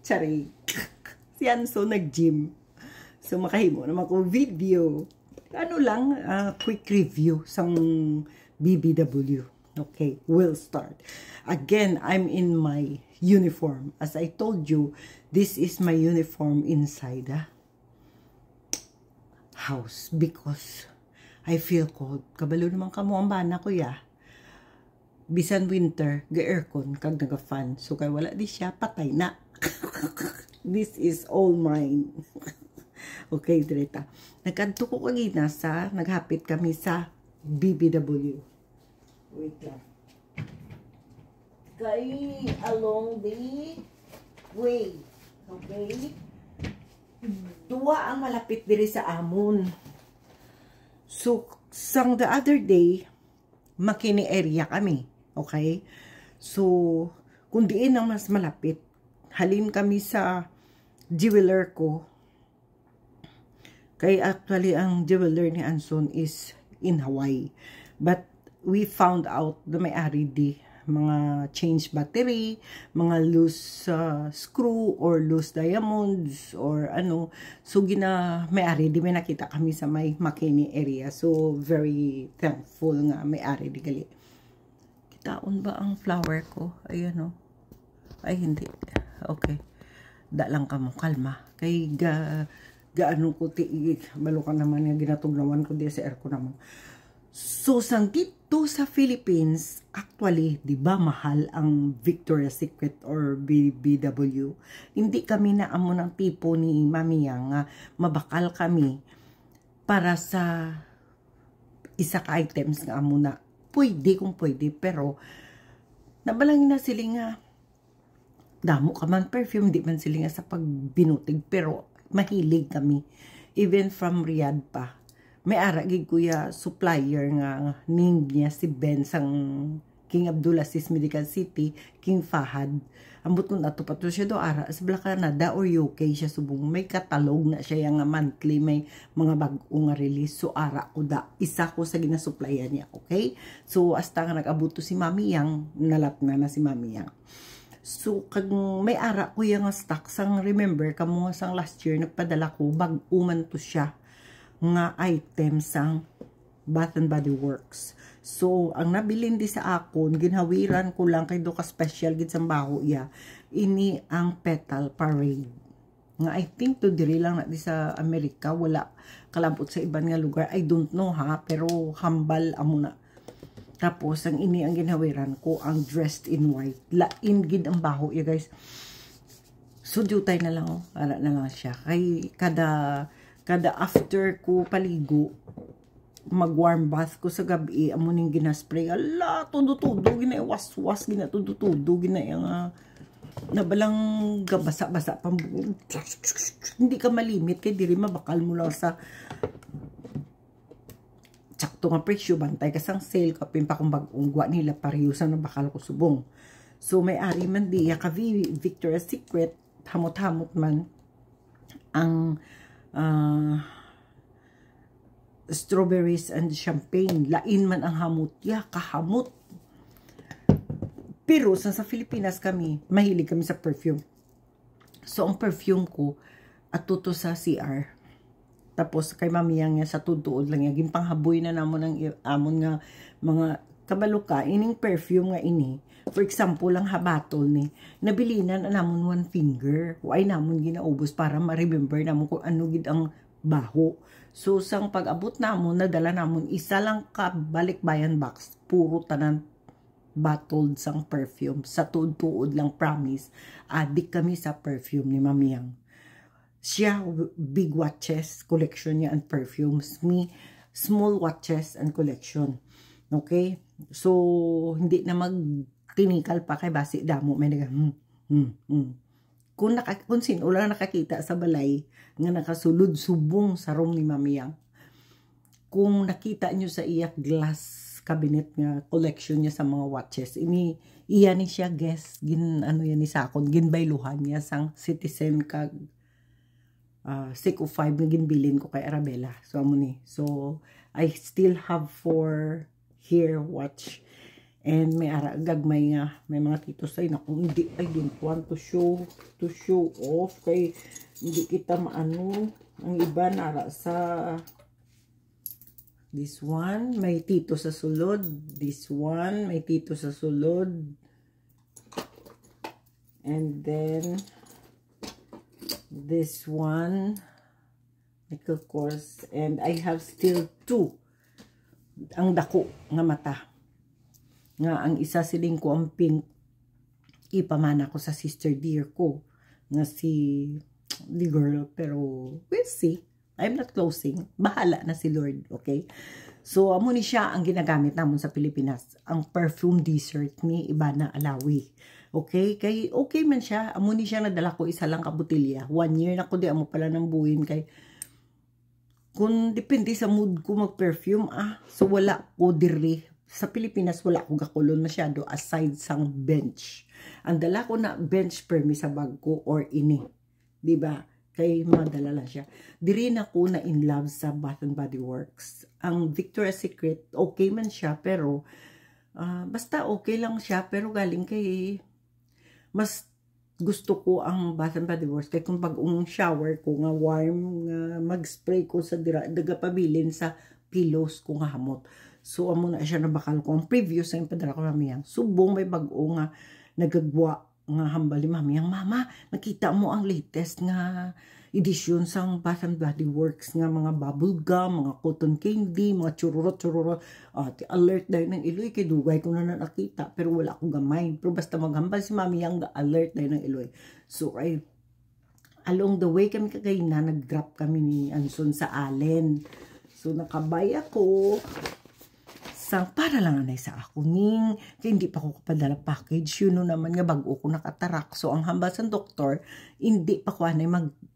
Tsari. Si Anso nag-gym. So, makahimo naman ko video. Ano lang, quick review sang BBW. Okay, we'll start. Again, I'm in my uniform. As I told you, this is my uniform inside the house because I feel cold. Kabalo naman kamo ang bana ko ya. Bisan winter, ga-aircon, kag naga-fan. So, kay wala di siya, patay na. This is all mine. Okay, direta. Nagkanto ko kagina sa, naghapit kami sa BBW. Wait lang. Kay along the way. Okay? Duwa ang malapit diri sa amon. So, sang the other day, Makini area kami. Okay? So, kung diin ang mas malapit, halin kami sa jeweler ko. Kay actually, ang jeweler ni Anson is in Hawaii. But, we found out na may-ari di mga change battery, mga loose screw or loose diamonds or ano. So, may-ari di may nakita kami sa may Makini area. So, very thankful nga may-ari di gali. Kitaon ba ang flower ko? Ayan o. Ay, hindi. Okay. Da lang ka mo. Kalma. Kay gaano ko balo ka naman nga ginatugnawan ko di sa air ko naman. So, sang dito sa Philippines, actually, di ba mahal ang Victoria's Secret or BBW? Hindi kami naamo ng tipo ni Mami Yang nga mabakal kami para sa isa ka items nga amo na pwede kung pwede, pero nabalangin na sila nga damo ka man perfume, di man sila nga sa pagbinutig, pero mahilig kami. Even from Riyadh pa. May aragig kuya supplier nga ning niya si Ben sang King Abdulaziz Medical City, King Fahad. Ambot nun ato pato siya do ara sa Canada or UK siya subong. May katalog na siya nga monthly, may mga bag-o nga release. So ara ko da, isa ko sa ginasuplayan niya, okay? So hasta nga nag-abuto si Mami Yang, nalat na si Mami Yang. So kag may ara ko yang stock sang remember kamo sang last year nagpadala ko bag-o man to siya nga item sang Bath and Body Works. So, ang nabilin di sa akon, ginhawiran ko lang kay do ka special gid sa baho iya. Ini ang Petal Parade. Nga I think to diri lang na di sa Amerika, wala kalampot sa iban nga lugar. I don't know ha, pero hambal amo na. Tapos ang ini ang ginhawiran ko, ang dressed in white. Lain gid ang baho iya, guys. So jutay na lang oh, para na lang siya. Kay kada after ko paligo, mag-warm bath ko sa gabi, amo ning ginaspray. Ala, tudo-tudo gina was-was gina tudo-tudo gina yang nabalang gabasa-basa pang hindi ka malimit kay diri mabakal mo lang sa sakto nga presyo, bantay ka sang sale kapin pa kung bag-ungwa nila pareho sa nabakal ko subong. So may ari man diya ka Victoria's Secret, hamot-hamot man ang strawberries and champagne. Lain man ang hamot ya, kahamot. Pero sa Pilipinas kami, mahilig kami sa perfume. So ang perfume ko atuto sa CR. Tapos kay Mami Yang sa tutuod lang ya, ginpanghaboy na namon ang amon nga mga kabaluka ining perfume nga ini. For example, lang habatol ni nabilinan namon one finger. Why namon ginaubos para ma-remember namon kung ano gid ang baho. So sang pag-abot namon, nadala namon isa lang ka balikbayan box, puro tanan bottled sang perfume. Sa tuod-tuod lang, promise. Adik kami sa perfume ni Mami Yang. Siya big watches collection niya and perfumes, me small watches and collection. Okay? So hindi na magtinikal pa kay basi damo may naga kung sino lang nakakita sa balay nga nakasulod subong sa room ni Mami Yang, kung nakita nyo sa iya glass cabinet nga collection niya sa mga watches, iya ni siya guess ano yan ni sakon ginbayluhan niya sang Citizen kag Seiko 5 na ginbilin ko kay Arabella. So amo ni, so I still have 4 here watch And may gagmay nga, may mga titos ay naku, hindi, I don't want to show off, kay hindi kita maano, ang iba nara sa, this one, may tito sa sulod, this one, may tito sa sulod, and then, this one, nickel course, and I have still 2, ang dako nga mata, nga ang isa siling ko ang pink, ipamana ko sa sister dear ko, nga si the girl, pero we'll see. I'm not closing. Bahala na si Lord, okay? So, amo ni siya ang ginagamit namon sa Pilipinas. Ang perfume dessert ni Ibana Alawi. Okay? Kay okay man siya. Amo ni siya nadala ko isa lang ka botilya. 1 year na ko di amo pala nang buhin kay kung depende sa mood ko mag-perfume, so wala ko diri. Sa Pilipinas, wala ko gakulon masyado aside sang bench. Ang dala ko na bench permi sa bag ko or ini. Diba? Kay madala lang siya. Diri na ko na in love sa Bath and Body Works. Ang Victoria's Secret, okay man siya, pero basta okay lang siya, pero galing kay mas gusto ko ang Bath and Body Works kay kung pag-ung shower ko nga warm nga mag-spray ko sa daga pabilin sa pillows ko nga hamot. So amo na siya nabakal ko ang previous sa padala ko mamiyang subong may bag-o nga nagagwa nga hambal ni mami, ang mama, nakita mo ang latest nga edisyon sang Bath and Body Works nga mga bubble gum, mga cotton candy, mga chururot. Alert dahil ng iloy, kay dugay ko na nakita, pero wala akong gamay. Pero basta maghambal si mami, ang alert dahil ng iloy. So, along the way kami kagayna, nag-drop kami ni Anson sa Allen. So, nakabay ako para lang anay sa ako ning kaya hindi pa ko kapadala package yun naman nga bago ko nakatarak. So ang hambal sa doktor hindi pa ko anay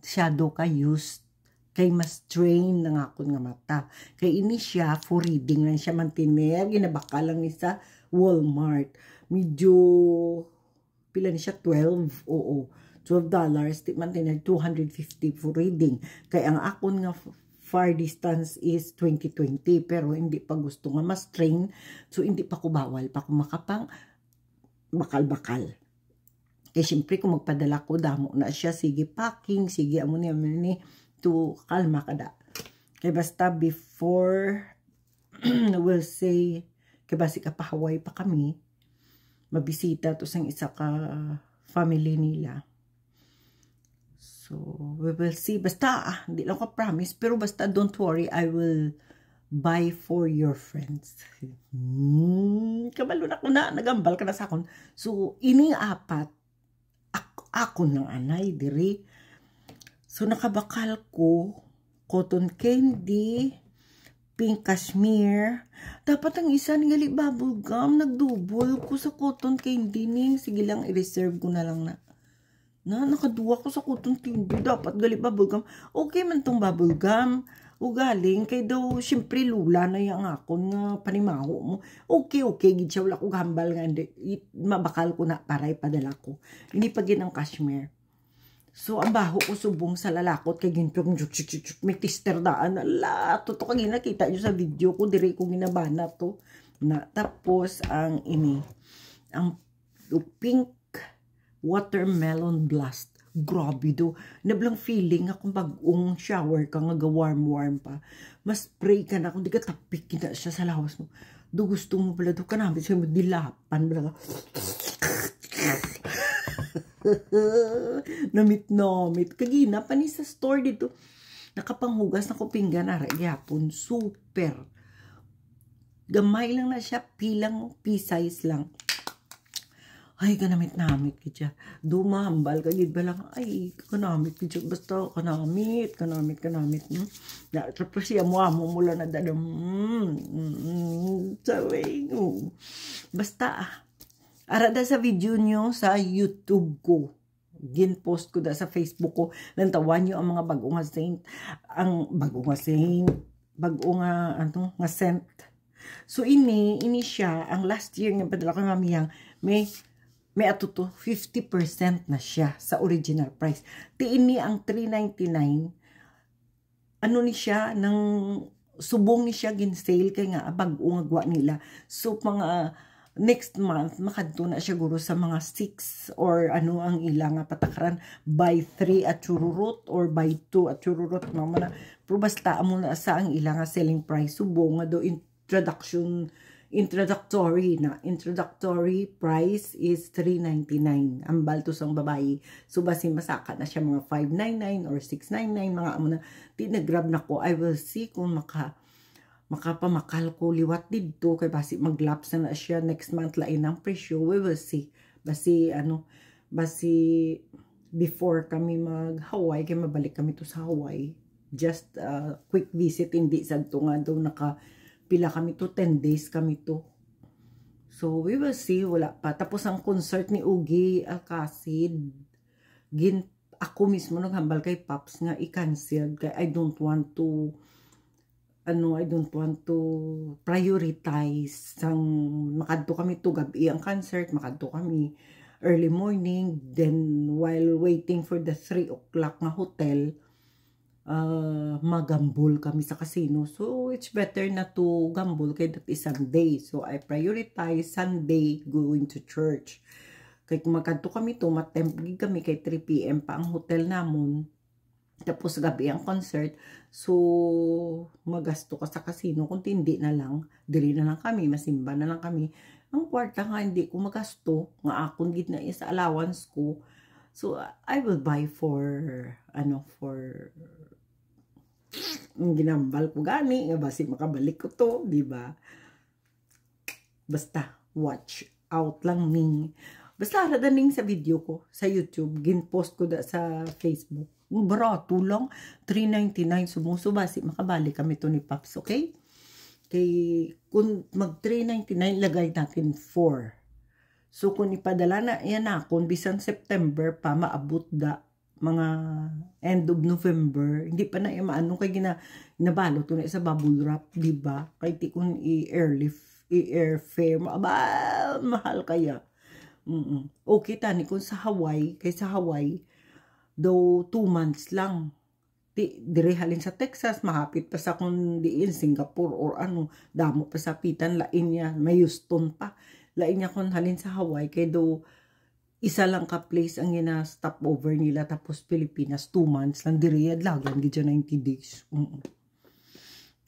shadow ka used kay mas train ng ako nga mata kay ini siya for reading lang siya mantiner ginabaka lang ni sa Walmart medyo pila ni siya 12 $12 mantiner 250 for reading kay ang akon nga far distance is 2020 pero hindi pa gusto nga mas train so hindi pa ko bawal pa ko makapang bakal kaya syempre kung magpadala ko damo na siya sige packing sige amo ni to kalma kada kaya basta before we'll say kaya basi ka pa Hawaii pa kami mabisita to sang isa ka family nila. So, we will see. Basta, hindi lang ko promise. Pero basta, don't worry. I will buy for your friends. Kabalo na ko na. Nagambal ka na sa akon. So, ining apat. Ako ng anay, diri. So, nakabakal ko. Cotton candy. Pink cashmere. Dapat ang isa ningali bubble gum. Nagdouble ko sa cotton candy ning. Sige lang, i-reserve ko na lang na. Nakaduwa ko sa cotton candy. Dapat gali bubble gum. Okay man tong bubble gum. O galing. Kay daw, syempre lula na yung akon nga panimaho mo. Okay. Gid siya wala ko gambal nga. Mabakal ko na para ipadala ko. Hindi pa ginang cashmere. So, ang baho ko subong sa lalakot. Kay ginpong may tister daan. Ala, totoo kag nakita nyo sa video ko. Dire ko ginabana to. Tapos, ang ini. Ang pink watermelon blast. Grabe do. Nablang feeling akong bagong shower ka nga warm pa. Mas spray ka na kung di ka tapik kita siya sa lawas mo. Do gusto mo pala do ka namin siya mo dilapan. Namit. Kagina pa ni sa store dito. Nakapanghugas na ko pinggan na yapon. Super. Gamay lang na siya. P-size lang. Ay, kanamit kitya. Dumahambal, kagid ba lang, ay, kanamit kitya. Basta, kanamit. Tapos siya mo mula na dadam. Sabi, basta, arada sa video nyo sa YouTube ko. Gin-post ko da sa Facebook ko. Lantawan nyo ang mga bagong saint. Bagong nga scent. So, ini siya, ang last year nga padala ko mamiyang, may ato to 50% na siya sa original price. Tiini ang $3.99. Ano ni siya nang subong ni siya gin sale kay nga bag-o nga gwa nila. So mga next month makadto na siya guro sa mga 6 or ano ang ilang nga patakaran, buy 3 at chururot or buy 2 at chururot mama na. Pero basta amo na sa ang ilang nga selling price subong nga do introductory price is $399 ang balto sang babae. So basi masaka na siya mga $599 or $699 mga amo na. Tinagrab na ko. I will see kung makapamakal ko liwat dito kay basi maglaps na siya next month lain ang presyo. We will see. Basi before kami mag Hawaii kay mabalik kami to sa Hawaii. Just quick visit, hindi sadto nga daw pila kami to, 10 days kami to. So we will see, wala pa. Tapos ang concert ni Ugi Alcacid, ako mismo naghambal kay Pops nga i-cancel kay I don't want to prioritize sang makadto kami to gabi ang concert, makadto kami early morning, then while waiting for the 3 o'clock nga hotel, magambol kami sa casino. So it's better na to gamble kay that is Sunday. So I prioritize Sunday going to church. Kay kung magkadto kami to, matempgi kami kay 3 PM pa ang hotel namon. Tapos gabi ang concert. So magasto ka sa casino. Kung hindi na lang, dili na lang kami, masimba na lang kami. Ang kwarta nga hindi ko magasto, nga akong gid na sa allowance ko. So I will buy for ginambal ko gani nga basi makabalik ko to, di ba? Basta watch out lang ning. Basta ara ning sa video ko sa YouTube, ginpost ko da sa Facebook. Barato lang, $399 sumuso basi makabalik kami to ni Pops, okay? Kay kung mag $399 lagay natin 4. So kung ipadala na yan kung bisan September pa maabot da mga end of November, hindi pa na maano kay ginabalot ko na sa bubble wrap, di ba? Kay ti kun i-airfare mahal kaya. Okay tani kung sa Hawaii, kay sa Hawaii though 2 months lang. Dire halin sa Texas, mahapit pa sa kung diin Singapore or ano, damo pa sa pitan lain niya, may Houston pa. Lain niya kung halin sa Hawaii kay do isa lang ka place ang stop over nila, tapos Pilipinas 2 months lang diriyad lagyan gidya 90 days.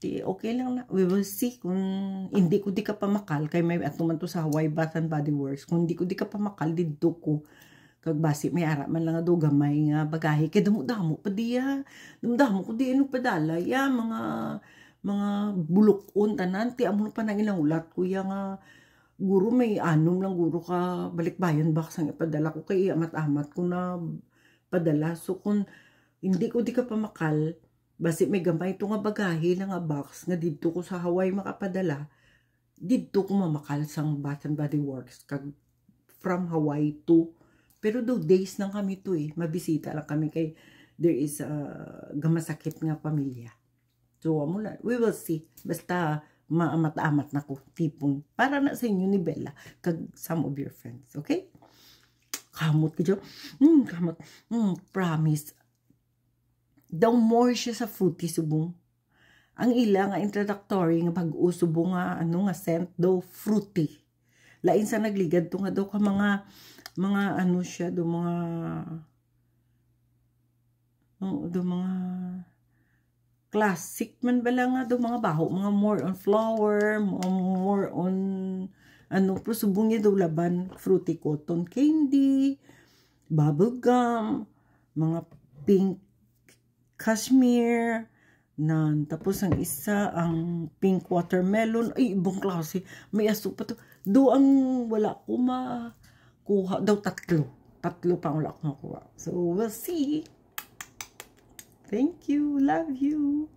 Okay lang na, we will see kung hindi ko di ka pamakal kay may atuman to sa Hawaii Bath and Body Works. Kung hindi ko di ka pamakal didto ko kag basi may ara man lang do gamay nga bagahe kay damo pa diya. Damo ko di ano padala ya mga bulokon tanan ti amo pa nang ilang ulat kuya nga guro may anom lang guro ka balikbayan box ang ipadala ko kay amat-amat ko na padala. So kung hindi ko di ka pamakal basi may gamay to nga bagahe lang nga box nga didto ko sa Hawaii makapadala, didto ko mamakal sang Bath and Body Works kag from Hawaii to, pero do days lang kami to mabisita lang kami kay there is gamasakit nga pamilya. So amula, we will see, basta maamat-amat na ko tipong para na sa inyo ni Bella kag some of your friends, okay? Kamot ko dyan. Kamot. Promise. Daw more siya sa fruity subong. Ang ila nga introductory nga pag-usubong nga nga scent daw fruity. Lain sa nagligad to nga daw ka mga ano siya do mga classic man bala nga do mga baho, mga more on flower, more on pero subong niya daw laban fruity cotton candy, bubble gum, mga pink cashmere tapos ang isa ang pink watermelon, ay ibang klase, may aso pa to do ang wala ko makuha daw, tatlo pa wala ko makuha. So we'll see. Thank you, love you.